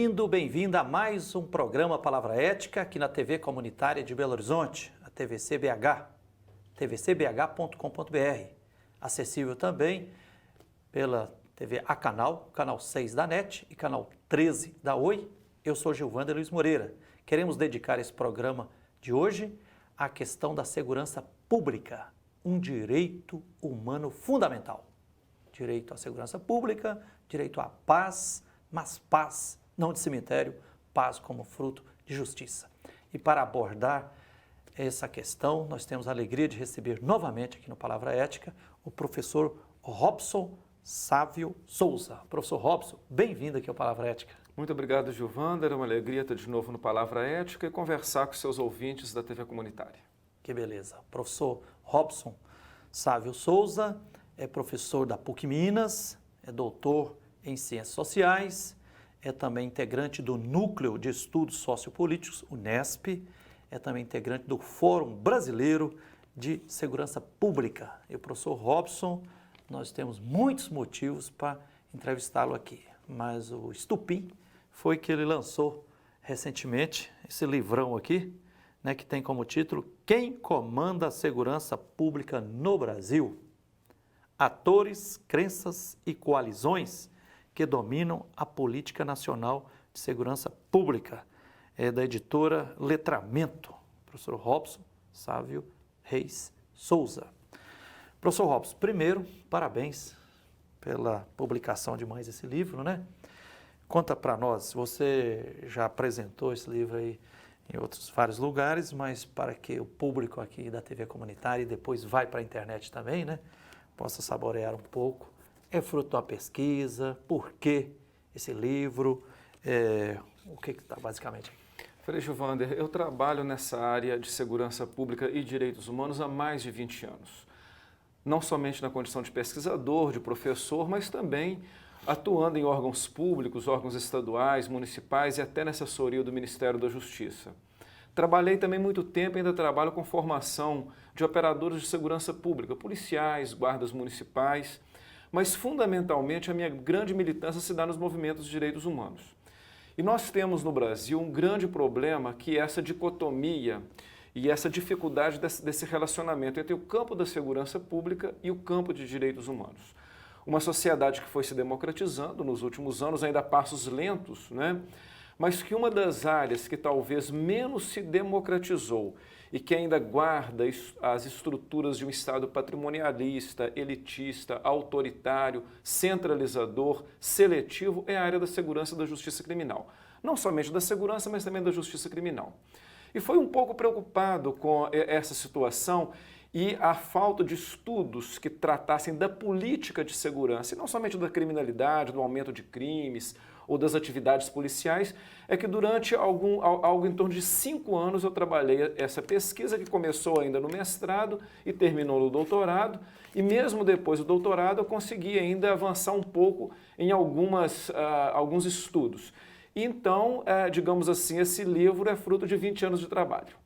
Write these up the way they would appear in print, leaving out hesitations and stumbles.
Bem-vindo, bem-vinda a mais um programa Palavra Ética aqui na TV Comunitária de Belo Horizonte, a TVC BH, tvcbh.com.br, acessível também pela TV A Canal, canal 6 da NET e canal 13 da Oi. Eu sou Gilvander Luiz Moreira. Queremos dedicar esse programa de hoje à questão da segurança pública, um direito humano fundamental. Direito à segurança pública, direito à paz, mas paz não de cemitério, paz como fruto de justiça. E para abordar essa questão, nós temos a alegria de receber novamente aqui no Palavra Ética o professor Robson Sávio Souza. Professor Robson, bem-vindo aqui ao Palavra Ética. Muito obrigado, Gilvander. É uma alegria estar de novo no Palavra Ética e conversar com seus ouvintes da TV Comunitária. Que beleza. Professor Robson Sávio Souza é professor da PUC Minas, é doutor em Ciências Sociais, é também integrante do Núcleo de Estudos Sociopolíticos, UNESP, é também integrante do Fórum Brasileiro de Segurança Pública. E o professor Robson, nós temos muitos motivos para entrevistá-lo aqui, mas o estupim foi que ele lançou recentemente esse livrão aqui, né, que tem como título Quem comanda a segurança pública no Brasil? Atores, crenças e coalizões que dominam a política nacional de segurança pública. É da editora Letramento, professor Robson Sávio Reis Souza. Professor Robson, primeiro, parabéns pela publicação de mais esse livro, né? Conta para nós, você já apresentou esse livro aí em outros vários lugares, mas para que o público aqui da TV Comunitária e depois vai para a internet também, né, possa saborear um pouco. É fruto de uma pesquisa, por que esse livro, o que está basicamente aqui? Frei Gilvander, eu trabalho nessa área de segurança pública e direitos humanos há mais de 20 anos. Não somente na condição de pesquisador, de professor, mas também atuando em órgãos públicos, órgãos estaduais, municipais e até na assessoria do Ministério da Justiça. Trabalhei também muito tempo e ainda trabalho com formação de operadores de segurança pública, policiais, guardas municipais, mas fundamentalmente a minha grande militância se dá nos movimentos de direitos humanos. E nós temos no Brasil um grande problema que é essa dicotomia e essa dificuldade desse relacionamento entre o campo da segurança pública e o campo de direitos humanos. Uma sociedade que foi se democratizando nos últimos anos, ainda a passos lentos, né? Mas que uma das áreas que talvez menos se democratizou e que ainda guarda as estruturas de um Estado patrimonialista, elitista, autoritário, centralizador, seletivo, é a área da segurança e da justiça criminal. Não somente da segurança, mas também da justiça criminal. E foi um pouco preocupado com essa situação e a falta de estudos que tratassem da política de segurança, e não somente da criminalidade, do aumento de crimes ou das atividades policiais, é que durante algo em torno de 5 anos eu trabalhei essa pesquisa que começou ainda no mestrado e terminou no doutorado, e mesmo depois do doutorado eu consegui ainda avançar um pouco em alguns estudos. Então, digamos assim, esse livro é fruto de 20 anos de trabalho.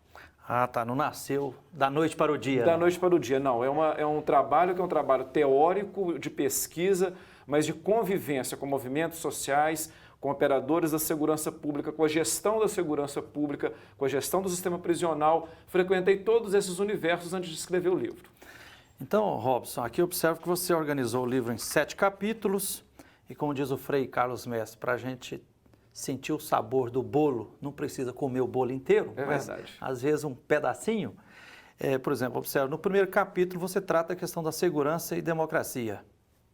Ah, tá, não nasceu da noite para o dia. Da noite para o dia, não. É um trabalho que é um trabalho teórico, de pesquisa, mas de convivência com movimentos sociais, com operadores da segurança pública, com a gestão da segurança pública, com a gestão do sistema prisional. Frequentei todos esses universos antes de escrever o livro. Então, Robson, aqui eu observo que você organizou o livro em 7 capítulos e, como diz o Frei Carlos Mestre, para a gente sentir o sabor do bolo, não precisa comer o bolo inteiro, mas verdade. Às vezes um pedacinho. Por exemplo, observa, no primeiro capítulo você trata a questão da segurança e democracia.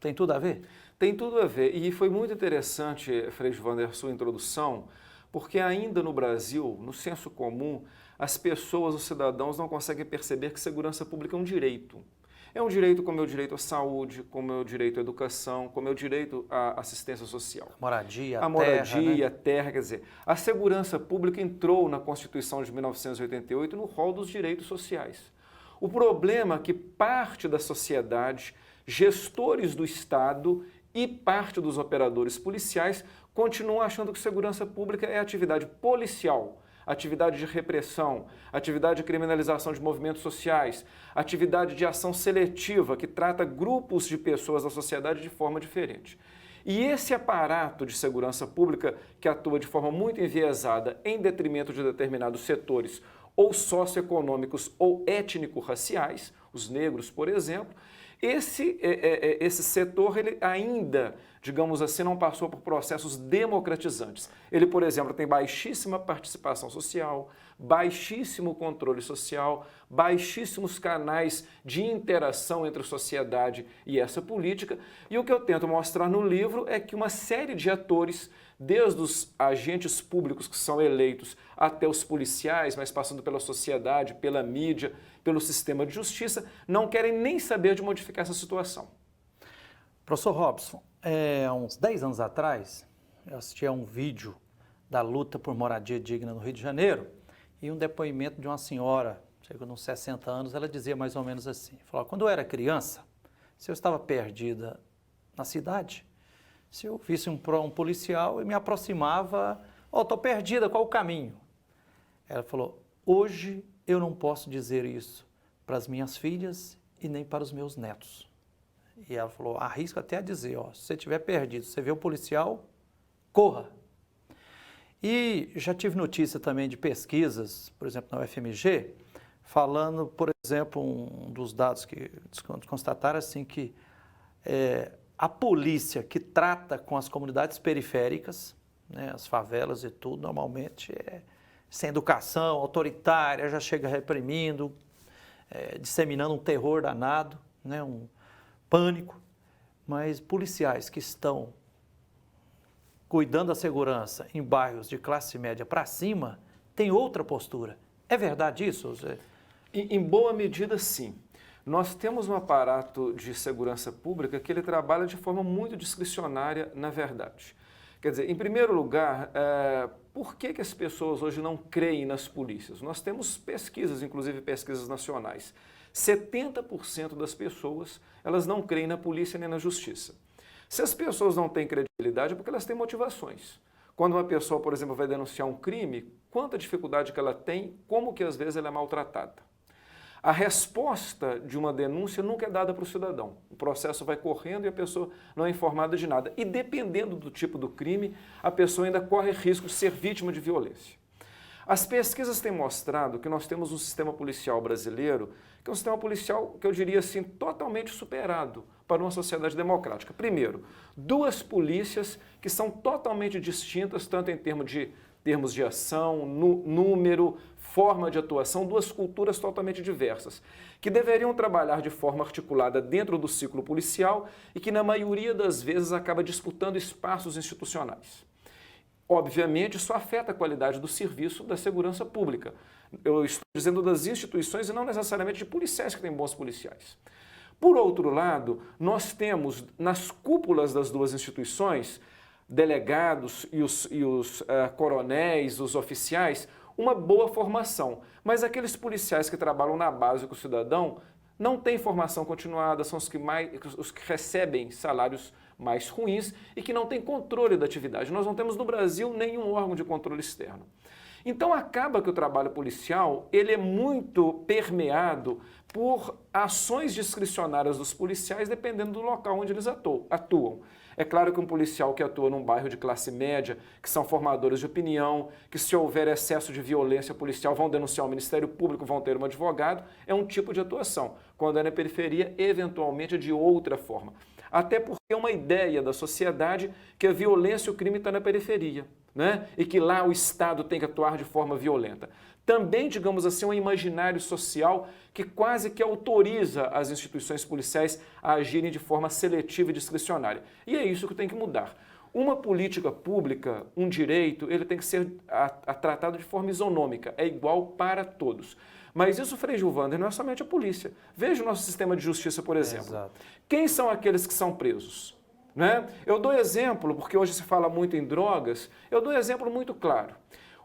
Tem tudo a ver? Tem tudo a ver. E foi muito interessante, Frei Gilvander, sua introdução, porque ainda no Brasil, no senso comum, as pessoas, os cidadãos não conseguem perceber que segurança pública é um direito. É um direito como é o direito à saúde, como é o direito à educação, como é o direito à assistência social. A moradia, a terra, quer dizer, a segurança pública entrou na Constituição de 1988 no rol dos direitos sociais. O problema é que parte da sociedade, gestores do Estado e parte dos operadores policiais continuam achando que segurança pública é atividade policial, atividade de repressão, atividade de criminalização de movimentos sociais, atividade de ação seletiva que trata grupos de pessoas da sociedade de forma diferente. E esse aparato de segurança pública que atua de forma muito enviesada em detrimento de determinados setores ou socioeconômicos ou étnico-raciais, os negros, por exemplo, esse setor ele ainda, digamos assim, não passou por processos democratizantes. Ele, por exemplo, tem baixíssima participação social, baixíssimo controle social, baixíssimos canais de interação entre a sociedade e essa política. E o que eu tento mostrar no livro é que uma série de atores, desde os agentes públicos que são eleitos até os policiais, mas passando pela sociedade, pela mídia, pelo sistema de justiça, não querem nem saber de modificar essa situação. Professor Robson, há uns 10 anos atrás, eu assisti a um vídeo da luta por moradia digna no Rio de Janeiro e um depoimento de uma senhora, chegou uns 60 anos, ela dizia mais ou menos assim, falou, quando eu era criança, se eu estava perdida na cidade, se eu visse um policial e me aproximava, estou perdida, qual o caminho? Ela falou, hoje eu não posso dizer isso para as minhas filhas e nem para os meus netos. E ela falou, arrisco até a dizer, se você estiver perdido, você vê o policial, corra. E já tive notícia também de pesquisas, por exemplo, na UFMG, falando, por exemplo, um dos dados que constataram assim que a polícia que trata com as comunidades periféricas, né, as favelas e tudo, normalmente é sem educação, autoritária, já chega reprimindo, disseminando um terror danado, né, um pânico. Mas policiais que estão cuidando da segurança em bairros de classe média para cima, têm outra postura. É verdade isso, Zé? Em boa medida, sim. Nós temos um aparato de segurança pública que ele trabalha de forma muito discricionária, na verdade. Quer dizer, em primeiro lugar, por que as pessoas hoje não creem nas polícias? Nós temos pesquisas, inclusive pesquisas nacionais. 70% das pessoas, elas não creem na polícia nem na justiça. Se as pessoas não têm credibilidade, é porque elas têm motivações. Quando uma pessoa, por exemplo, vai denunciar um crime, quanta dificuldade que ela tem, como que às vezes ela é maltratada. A resposta de uma denúncia nunca é dada para o cidadão. O processo vai correndo e a pessoa não é informada de nada. E dependendo do tipo do crime, a pessoa ainda corre risco de ser vítima de violência. As pesquisas têm mostrado que nós temos um sistema policial brasileiro, que é um sistema policial, que eu diria assim, totalmente superado para uma sociedade democrática. Primeiro, duas polícias que são totalmente distintas, tanto em termos de ação, número, forma de atuação, duas culturas totalmente diversas, que deveriam trabalhar de forma articulada dentro do ciclo policial e que, na maioria das vezes, acaba disputando espaços institucionais. Obviamente, isso afeta a qualidade do serviço da segurança pública. Eu estou dizendo das instituições e não necessariamente de policiais que têm bons policiais. Por outro lado, nós temos nas cúpulas das duas instituições, delegados e os coronéis, os oficiais, uma boa formação. Mas aqueles policiais que trabalham na base com o cidadão não têm formação continuada, são os que recebem salários mais ruins e que não têm controle da atividade. Nós não temos no Brasil nenhum órgão de controle externo. Então acaba que o trabalho policial ele é muito permeado por ações discricionárias dos policiais dependendo do local onde eles atuam. É claro que um policial que atua num bairro de classe média, que são formadores de opinião, que se houver excesso de violência policial vão denunciar o Ministério Público, vão ter um advogado, é um tipo de atuação. Quando é na periferia, eventualmente é de outra forma. Até porque é uma ideia da sociedade que a violência e o crime estão na periferia, né? E que lá o Estado tem que atuar de forma violenta. Também, digamos assim, um imaginário social que quase que autoriza as instituições policiais a agirem de forma seletiva e discricionária. E é isso que tem que mudar. Uma política pública, um direito, ele tem que ser tratado de forma isonômica, é igual para todos. Mas isso, Frei Gilvander, não é somente a polícia. Veja o nosso sistema de justiça, por exemplo. Exato. Quem são aqueles que são presos? Né? Eu dou exemplo, porque hoje se fala muito em drogas, eu dou exemplo muito claro.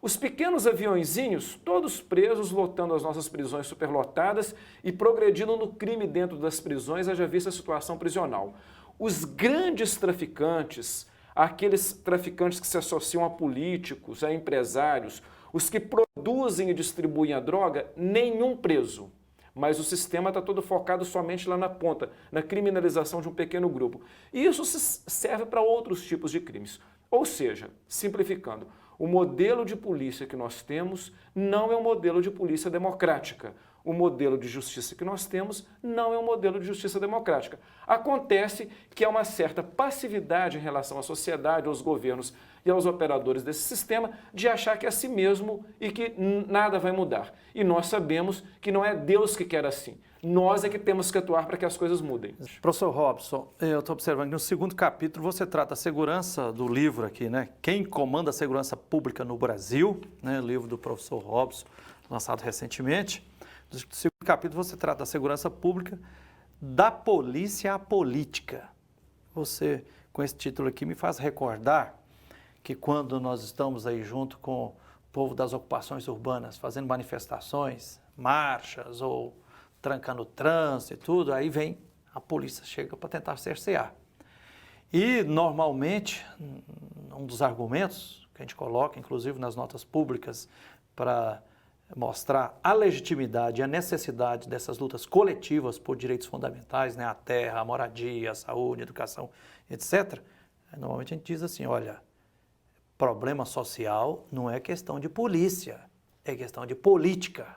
Os pequenos aviõezinhos, todos presos, lotando as nossas prisões superlotadas e progredindo no crime dentro das prisões, haja vista a situação prisional. Os grandes traficantes, aqueles traficantes que se associam a políticos, a empresários, os que produzem e distribuem a droga, nenhum preso. mas o sistema está todo focado somente lá na ponta, na criminalização de um pequeno grupo. E isso serve para outros tipos de crimes. Ou seja, simplificando, o modelo de polícia que nós temos não é um modelo de polícia democrática. O modelo de justiça que nós temos não é um modelo de justiça democrática. Acontece que há uma certa passividade em relação à sociedade, aos governos e aos operadores desse sistema de achar que é assim mesmo e que nada vai mudar. E nós sabemos que não é Deus que quer assim. Nós é que temos que atuar para que as coisas mudem. Professor Robson, eu estou observando que no segundo capítulo você trata a segurança do livro aqui, né? Quem comanda a segurança pública no Brasil, né? Livro do professor Robson, lançado recentemente. No segundo capítulo você trata da segurança pública, da polícia à política. Você, com esse título aqui, me faz recordar que quando nós estamos aí junto com o povo das ocupações urbanas, fazendo manifestações, marchas ou trancando o trânsito e tudo, aí vem a polícia, chega para tentar cercear. E, normalmente, um dos argumentos que a gente coloca, inclusive nas notas públicas, para mostrar a legitimidade e a necessidade dessas lutas coletivas por direitos fundamentais, né, a terra, a moradia, a saúde, a educação, etc., normalmente a gente diz assim, olha, problema social não é questão de polícia, é questão de política.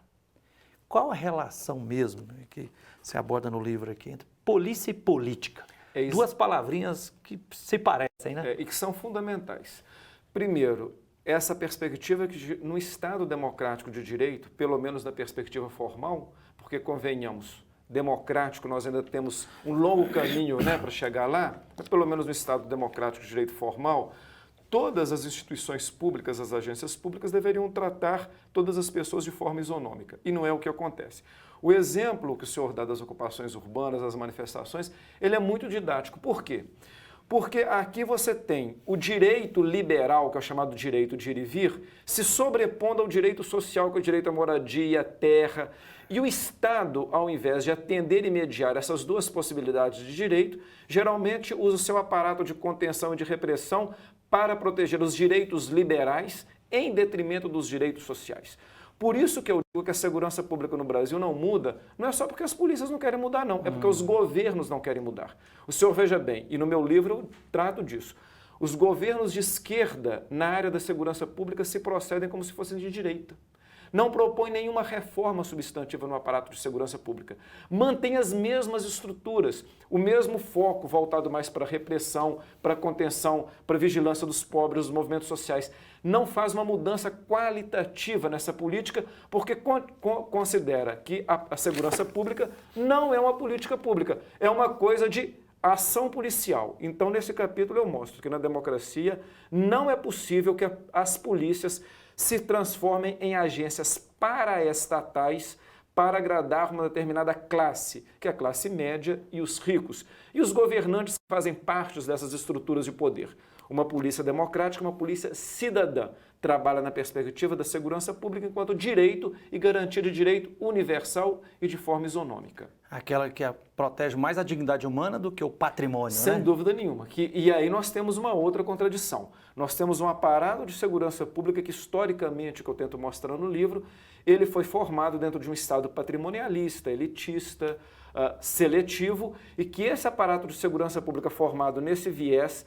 Qual a relação mesmo que se aborda no livro aqui entre polícia e política? Duas palavrinhas que se parecem, né? E que são fundamentais. Primeiro, essa perspectiva que no Estado democrático de direito, pelo menos na perspectiva formal, porque convenhamos, democrático nós ainda temos um longo caminho, né, para chegar lá, mas pelo menos no Estado democrático de direito formal, todas as instituições públicas, as agências públicas deveriam tratar todas as pessoas de forma isonômica, e não é o que acontece. O exemplo que o senhor dá das ocupações urbanas, das manifestações, ele é muito didático. Por quê? Porque aqui você tem o direito liberal, que é o chamado direito de ir e vir, se sobrepondo ao direito social, que é o direito à moradia, à terra. E o Estado, ao invés de atender e mediar essas duas possibilidades de direito, geralmente usa o seu aparato de contenção e de repressão para proteger os direitos liberais em detrimento dos direitos sociais. Por isso que eu digo que a segurança pública no Brasil não muda, não é só porque as polícias não querem mudar, não. É porque os governos não querem mudar. O senhor veja bem, e no meu livro eu trato disso, os governos de esquerda na área da segurança pública se procedem como se fossem de direita. Não propõe nenhuma reforma substantiva no aparato de segurança pública. Mantém as mesmas estruturas, o mesmo foco voltado mais para a repressão, para a contenção, para a vigilância dos pobres, dos movimentos sociais. Não faz uma mudança qualitativa nessa política porque considera que a segurança pública não é uma política pública, é uma coisa de ação policial. Então, nesse capítulo eu mostro que na democracia não é possível que as polícias se transformem em agências paraestatais para agradar uma determinada classe, que é a classe média e os ricos. E os governantes fazem parte dessas estruturas de poder. Uma polícia democrática, uma polícia cidadã, trabalha na perspectiva da segurança pública enquanto direito e garantia de direito universal e de forma isonômica. Aquela que protege mais a dignidade humana do que o patrimônio, Sem né? dúvida nenhuma. E aí nós temos uma outra contradição. Nós temos um aparato de segurança pública que, historicamente, que eu tento mostrar no livro, ele foi formado dentro de um Estado patrimonialista, elitista, seletivo, e que esse aparato de segurança pública formado nesse viés,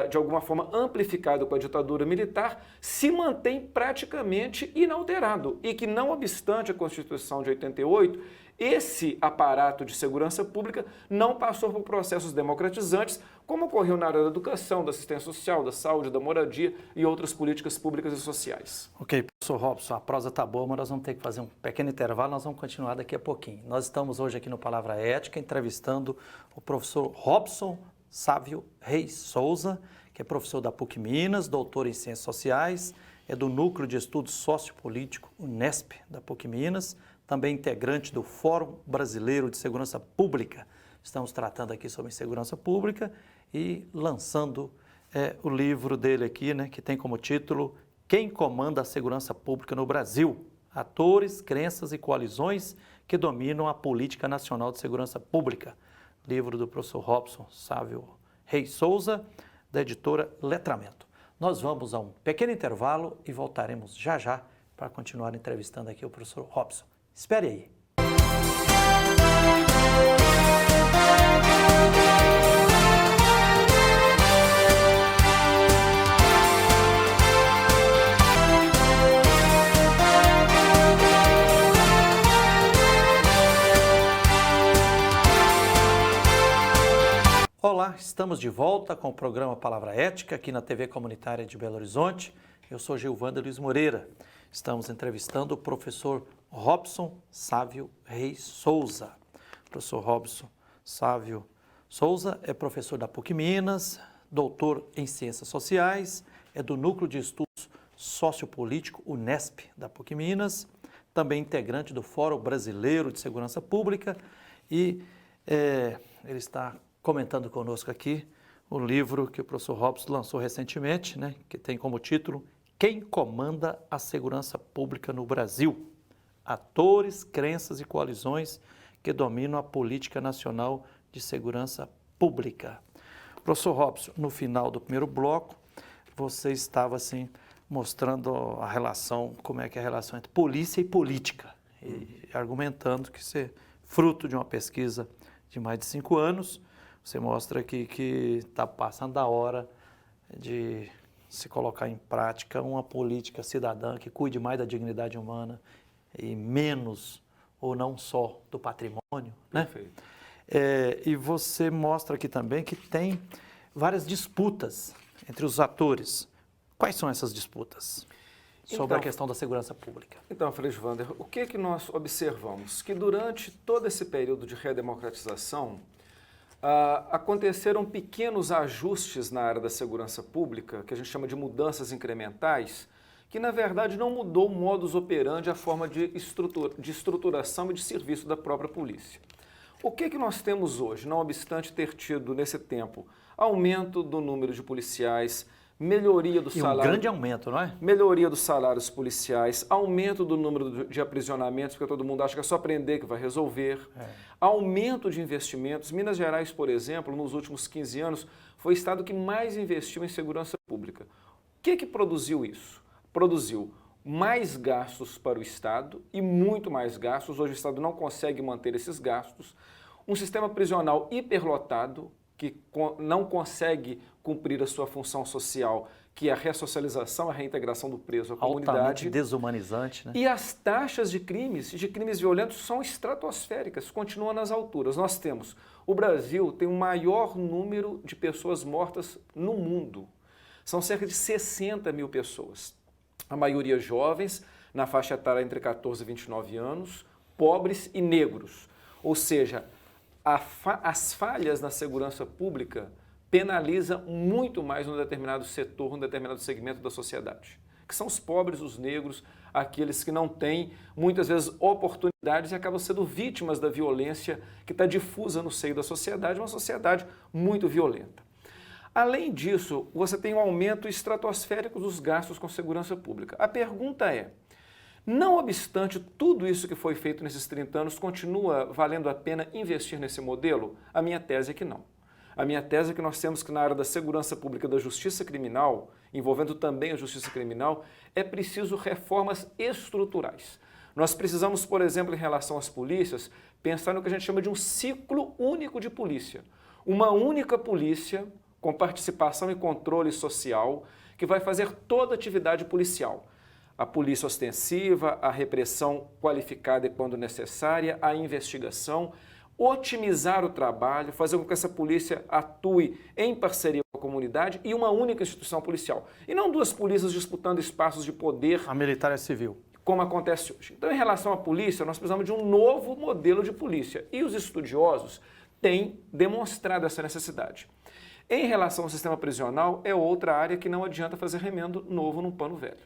de alguma forma amplificado com a ditadura militar, se mantém praticamente inalterado e que, não obstante a Constituição de 88, esse aparato de segurança pública não passou por processos democratizantes, como ocorreu na área da educação, da assistência social, da saúde, da moradia e outras políticas públicas e sociais. Ok, professor Robson, a prosa está boa, mas nós vamos ter que fazer um pequeno intervalo, nós vamos continuar daqui a pouquinho. Nós estamos hoje aqui no Palavra Ética entrevistando o professor Robson Sávio Reis Souza, que é professor da PUC Minas, doutor em Ciências Sociais, é do Núcleo de Estudos Sociopolítico, Unesp, da PUC Minas, também integrante do Fórum Brasileiro de Segurança Pública. Estamos tratando aqui sobre segurança pública e lançando o livro dele aqui, né, que tem como título Quem Comanda a Segurança Pública no Brasil? Atores, Crenças e Coalizões que Dominam a Política Nacional de Segurança Pública. Livro do professor Robson Sávio Reis Souza, da editora Letramento. Nós vamos a um pequeno intervalo e voltaremos já já para continuar entrevistando aqui o professor Robson. Espere aí. Olá, estamos de volta com o programa Palavra Ética aqui na TV Comunitária de Belo Horizonte. Eu sou Gilvander Luiz Moreira. Estamos entrevistando o professor Robson Sávio Reis Souza. O professor Robson Sávio Souza é professor da PUC Minas, doutor em Ciências Sociais, é do Núcleo de Estudos Sociopolítico Unesp da PUC Minas, também integrante do Fórum Brasileiro de Segurança Pública e ele está comentando conosco aqui o livro que o professor Robson lançou recentemente, né, que tem como título Quem Comanda a Segurança Pública no Brasil? Atores, crenças e coalizões que dominam a política nacional de segurança pública. Professor Robson, no final do primeiro bloco, você estava assim mostrando a relação, como é que é a relação entre polícia e política, e argumentando que isso é fruto de uma pesquisa de mais de 5 anos. Você mostra que está passando da hora de se colocar em prática uma política cidadã que cuide mais da dignidade humana e menos ou não só do patrimônio, né? Perfeito. E você mostra aqui também que tem várias disputas entre os atores. Quais são essas disputas sobre a questão da segurança pública? Então, Frei Gilvander, o que nós observamos? Que durante todo esse período de redemocratização, aconteceram pequenos ajustes na área da segurança pública, que a gente chama de mudanças incrementais, que na verdade não mudou o modus operandi, a forma de estruturação e de serviço da própria polícia. O que nós temos hoje, não obstante ter tido nesse tempo aumento do número de policiais, melhoria do salário... um grande aumento, não é? Melhoria dos salários policiais, aumento do número de aprisionamentos, porque todo mundo acha que é só prender que vai resolver, aumento de investimentos. Minas Gerais, por exemplo, nos últimos 15 anos, foi o estado que mais investiu em segurança pública. O que produziu isso? Produziu mais gastos para o estado e muito mais gastos. Hoje o estado não consegue manter esses gastos. Um sistema prisional hiperlotado, que não consegue cumprir a sua função social, que é a ressocialização, a reintegração do preso à comunidade. Altamente desumanizante, né? E as taxas de crimes violentos são estratosféricas, continuam nas alturas. Nós temos, o Brasil tem o maior número de pessoas mortas no mundo. São cerca de 60 mil pessoas. A maioria jovens, na faixa etária entre 14 e 29 anos, pobres e negros. Ou seja, as falhas na segurança pública penalizam muito mais num determinado setor, num determinado segmento da sociedade, que são os pobres, os negros, aqueles que não têm, muitas vezes, oportunidades e acabam sendo vítimas da violência que está difusa no seio da sociedade, uma sociedade muito violenta. Além disso, você tem um aumento estratosférico dos gastos com segurança pública. A pergunta é, não obstante tudo isso que foi feito nesses 30 anos, continua valendo a pena investir nesse modelo? A minha tese é que não. A minha tese é que nós temos que, na área da segurança pública, da justiça criminal, envolvendo também a justiça criminal, é preciso reformas estruturais. Nós precisamos, por exemplo, em relação às polícias, pensar no que a gente chama de um ciclo único de polícia. Uma única polícia com participação e controle social que vai fazer toda a atividade policial. A polícia ostensiva, a repressão qualificada e quando necessária, a investigação, otimizar o trabalho, fazer com que essa polícia atue em parceria com a comunidade e uma única instituição policial. E não duas polícias disputando espaços de poder. A militar e a civil. Como acontece hoje. Então, em relação à polícia, nós precisamos de um novo modelo de polícia. E os estudiosos têm demonstrado essa necessidade. Em relação ao sistema prisional, é outra área que não adianta fazer remendo novo num pano velho.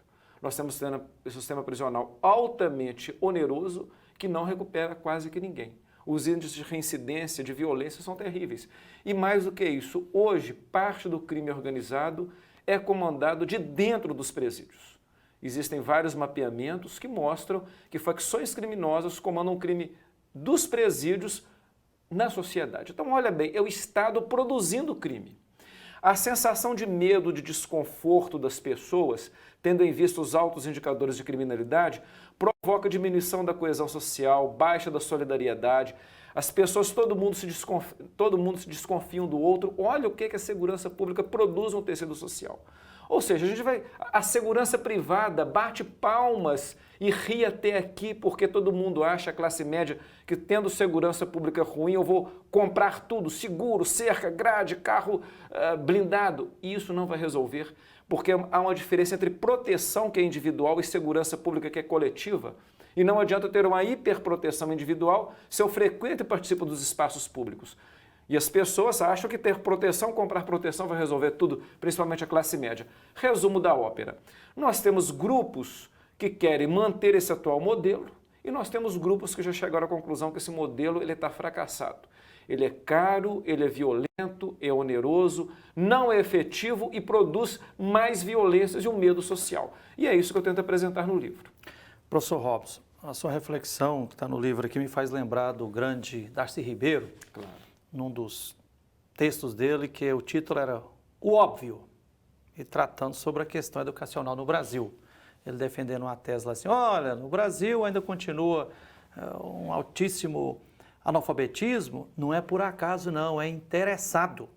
Nós temos um sistema prisional altamente oneroso que não recupera quase que ninguém. Os índices de reincidência, de violência são terríveis. E mais do que isso, hoje parte do crime organizado é comandado de dentro dos presídios. Existem vários mapeamentos que mostram que facções criminosas comandam o crime dos presídios na sociedade. Então, olha bem, é o Estado produzindo crime. A sensação de medo, de desconforto das pessoas, tendo em vista os altos indicadores de criminalidade, provoca diminuição da coesão social, baixa da solidariedade. As pessoas, todo mundo se desconfiam do outro. Olha o que a segurança pública produz no tecido social. Ou seja, a segurança privada bate palmas e ri até aqui porque todo mundo acha, a classe média, que tendo segurança pública ruim eu vou comprar tudo, seguro, cerca, grade, carro blindado. E isso não vai resolver, porque há uma diferença entre proteção, que é individual, e segurança pública, que é coletiva. E não adianta ter uma hiperproteção individual se eu frequento e participo dos espaços públicos. E as pessoas acham que ter proteção, comprar proteção vai resolver tudo, principalmente a classe média. Resumo da ópera. Nós temos grupos que querem manter esse atual modelo e nós temos grupos que já chegaram à conclusão que esse modelo está fracassado. Ele é caro, ele é violento, é oneroso, não é efetivo e produz mais violências e um medo social. E é isso que eu tento apresentar no livro. Professor Robson, a sua reflexão que está no livro aqui me faz lembrar do grande Darcy Ribeiro, Claro. num dos textos dele, que o título era O Óbvio, e tratando sobre a questão educacional no Brasil. Ele defendendo uma tese lá assim, olha, no Brasil ainda continua um altíssimo analfabetismo, não é por acaso não, é interessado.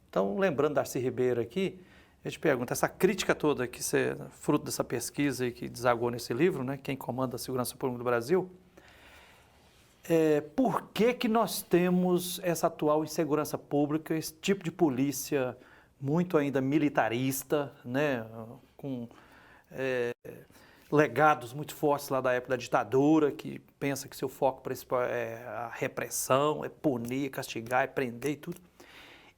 Então, lembrando Darcy Ribeiro aqui, eu te pergunto, essa crítica toda que é fruto dessa pesquisa e que desagou nesse livro, né, quem comanda a segurança pública do Brasil, por que nós temos essa atual insegurança pública, esse tipo de polícia muito ainda militarista, né, com legados muito fortes lá da época da ditadura, que pensa que seu foco principal é a repressão, é punir, castigar, é prender e tudo.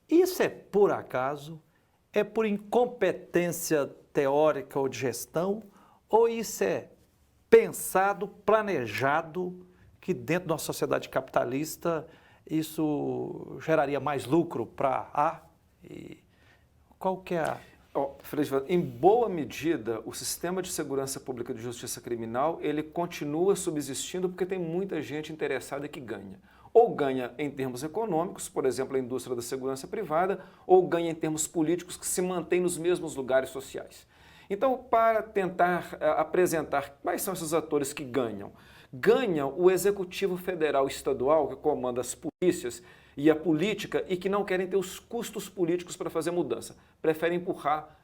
Isso é por acaso? É por incompetência teórica ou de gestão? Ou isso é pensado, planejado, que dentro de uma sociedade capitalista isso geraria mais lucro para A? E qual que é a... Em boa medida, o sistema de segurança pública de justiça criminal, ele continua subsistindo porque tem muita gente interessada que ganha. Ou ganha em termos econômicos, por exemplo, a indústria da segurança privada, ou ganha em termos políticos, que se mantém nos mesmos lugares sociais. Então, para tentar apresentar quais são esses atores que ganham, ganha o Executivo Federal e Estadual, que comanda as polícias e a política, e que não querem ter os custos políticos para fazer mudança. Preferem empurrar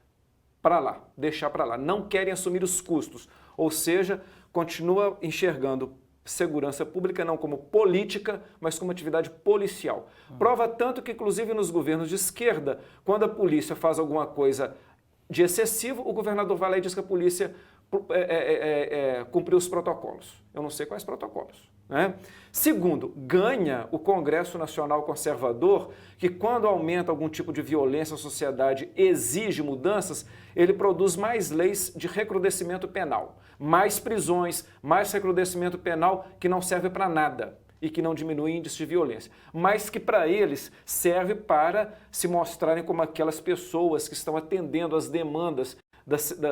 para lá, deixar para lá. Não querem assumir os custos. Ou seja, continua enxergando segurança pública não como política, mas como atividade policial. Prova tanto que, inclusive, nos governos de esquerda, quando a polícia faz alguma coisa de excessivo, o governador vai lá e diz que a polícia cumpriu os protocolos. Eu não sei quais protocolos. Né? Segundo, ganha o Congresso Nacional Conservador, que quando aumenta algum tipo de violência, a sociedade exige mudanças, ele produz mais leis de recrudescimento penal, mais prisões, mais recrudescimento penal que não serve para nada e que não diminui o índice de violência, mas que para eles serve para se mostrarem como aquelas pessoas que estão atendendo às demandas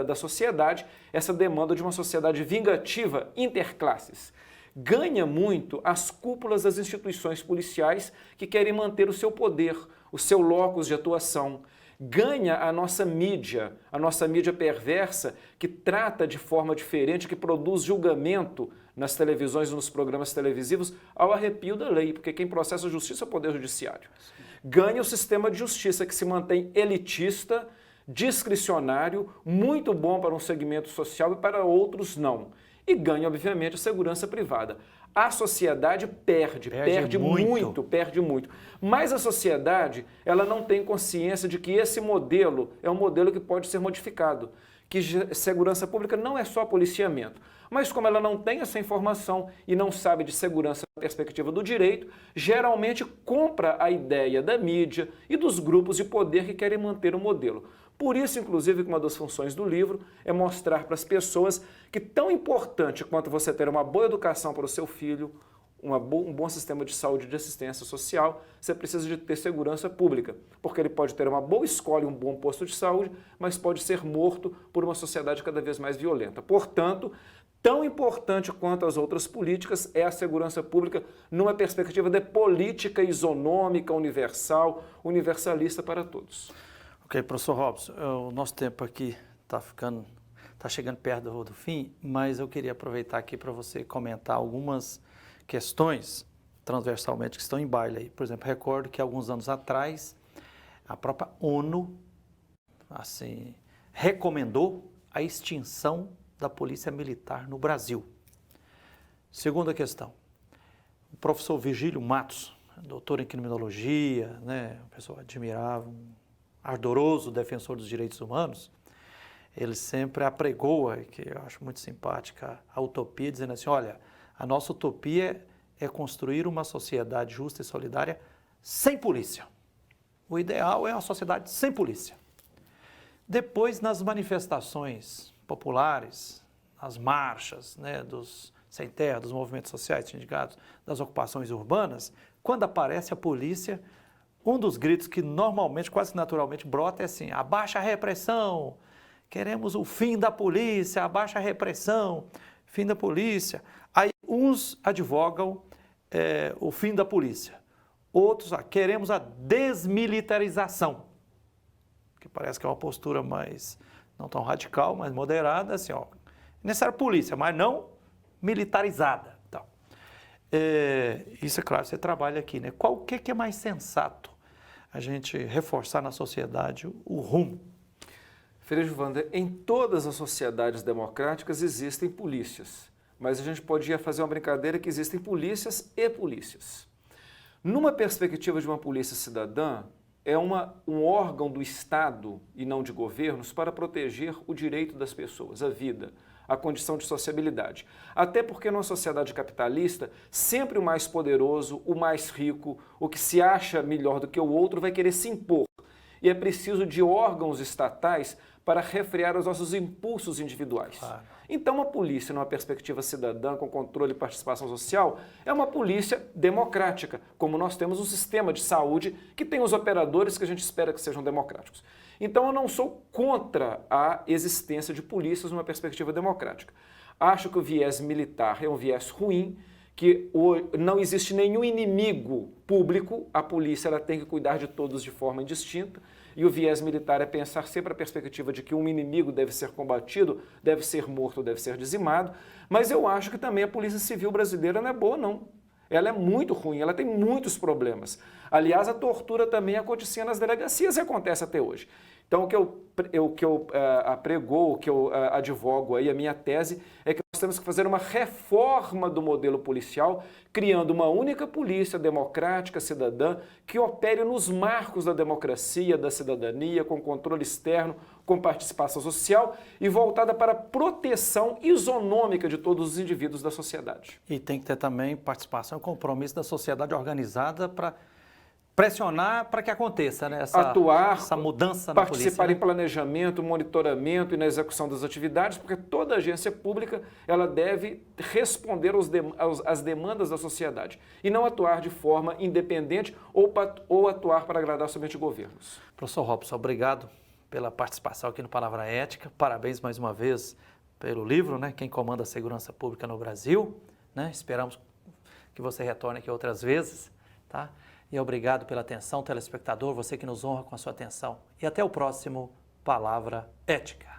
da sociedade, essa demanda de uma sociedade vingativa interclasses. Ganha muito as cúpulas das instituições policiais que querem manter o seu poder, o seu locus de atuação. Ganha a nossa mídia perversa, que trata de forma diferente, que produz julgamento nas televisões e nos programas televisivos ao arrepio da lei, porque quem processa a justiça é o Poder Judiciário. Ganha o sistema de justiça, que se mantém elitista, discricionário, muito bom para um segmento social e para outros não. E ganha, obviamente, a segurança privada. A sociedade perde muito. Mas a sociedade, ela não tem consciência de que esse modelo é um modelo que pode ser modificado, que segurança pública não é só policiamento. Mas como ela não tem essa informação e não sabe de segurança na perspectiva do direito, geralmente compra a ideia da mídia e dos grupos de poder que querem manter o modelo. Por isso, inclusive, que uma das funções do livro é mostrar para as pessoas que tão importante quanto você ter uma boa educação para o seu filho, um bom sistema de saúde e de assistência social, você precisa de ter segurança pública, porque ele pode ter uma boa escola e um bom posto de saúde, mas pode ser morto por uma sociedade cada vez mais violenta. Portanto, tão importante quanto as outras políticas é a segurança pública numa perspectiva de política isonômica, universal, universalista para todos. Ok, professor Robson, o nosso tempo aqui está chegando perto do fim, mas eu queria aproveitar aqui para você comentar algumas questões transversalmente que estão em baile aí. Por exemplo, recordo que alguns anos atrás a própria ONU assim, recomendou a extinção da Polícia Militar no Brasil. Segunda questão, o professor Virgílio Matos, doutor em criminologia, né, uma pessoa admirável, um ardoroso defensor dos direitos humanos, ele sempre apregou, que eu acho muito simpática, a utopia, dizendo assim, olha, a nossa utopia é construir uma sociedade justa e solidária sem polícia. O ideal é uma sociedade sem polícia. Depois, nas manifestações populares, nas marchas, né, dos sem terra, dos movimentos sociais, sindicatos, das ocupações urbanas, quando aparece a polícia, um dos gritos que normalmente, quase naturalmente, brota é assim, abaixa a repressão, queremos o fim da polícia, abaixa a repressão, fim da polícia. Aí uns advogam o fim da polícia, outros queremos a desmilitarização, que parece que é uma postura mais, não tão radical, mas moderada, assim, ó, necessário polícia, mas não militarizada. Então, isso é claro, você trabalha aqui, né? O que é mais sensato a gente reforçar na sociedade o rumo? Frei Wander, em todas as sociedades democráticas existem polícias, mas a gente podia fazer uma brincadeira que existem polícias e polícias. Numa perspectiva de uma polícia cidadã, é um órgão do Estado e não de governos para proteger o direito das pessoas, a vida, a condição de sociabilidade. Até porque numa sociedade capitalista, sempre o mais poderoso, o mais rico, o que se acha melhor do que o outro vai querer se impor. E é preciso de órgãos estatais para refrear os nossos impulsos individuais. Claro. Então, uma polícia, numa perspectiva cidadã, com controle e participação social, é uma polícia democrática, como nós temos um sistema de saúde que tem os operadores que a gente espera que sejam democráticos. Então, eu não sou contra a existência de polícias numa perspectiva democrática. Acho que o viés militar é um viés ruim, que não existe nenhum inimigo público, a polícia ela tem que cuidar de todos de forma indistinta, e o viés militar é pensar sempre a perspectiva de que um inimigo deve ser combatido, deve ser morto, deve ser dizimado, mas eu acho que também a Polícia Civil brasileira não é boa, não. Ela é muito ruim, ela tem muitos problemas. Aliás, a tortura também acontecia nas delegacias e acontece até hoje. Então, o que eu apregou, o que eu advogo aí, a minha tese, é que nós temos que fazer uma reforma do modelo policial, criando uma única polícia democrática, cidadã, que opere nos marcos da democracia, da cidadania, com controle externo, com participação social e voltada para a proteção isonômica de todos os indivíduos da sociedade. E tem que ter também participação e compromisso da sociedade organizada para pressionar para que aconteça, né? Essa mudança na polícia. Participar em planejamento, monitoramento e na execução das atividades, porque toda agência pública ela deve responder às demandas da sociedade e não atuar de forma independente ou atuar para agradar somente governos. Professor Robson, obrigado pela participação aqui no Palavra Ética. Parabéns mais uma vez pelo livro, né? Quem comanda a segurança pública no Brasil, né? Esperamos que você retorne aqui outras vezes, tá? E obrigado pela atenção, telespectador, você que nos honra com a sua atenção. E até o próximo Palavra Ética.